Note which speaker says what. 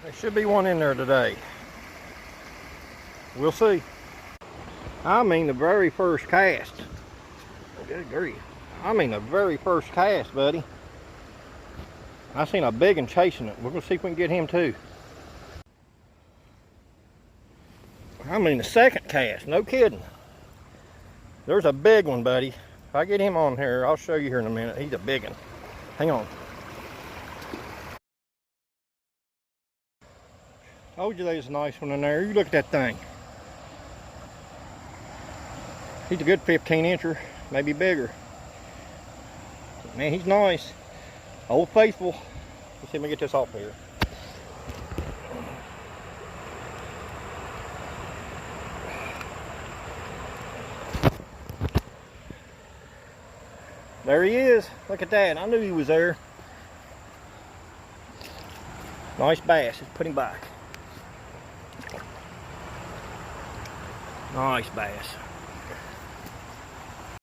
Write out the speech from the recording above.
Speaker 1: There should be one in there today. We'll see. I mean the very first cast. Good grief. I mean the very first cast, buddy. I seen a big one chasing it. We're gonna see if we can get him too. I mean the second cast, no kidding. There's a big one, buddy. If I get him on here, I'll show you here in a minute. He's a big one. Hang on. Told you there's a nice one in there. You look at that thing. He's a good 15-incher, maybe bigger. Man, he's nice. Old Faithful. Let's see if we get this off here. There he is. Look at that. I knew he was there. Nice bass. Let's put him back. Nice bass.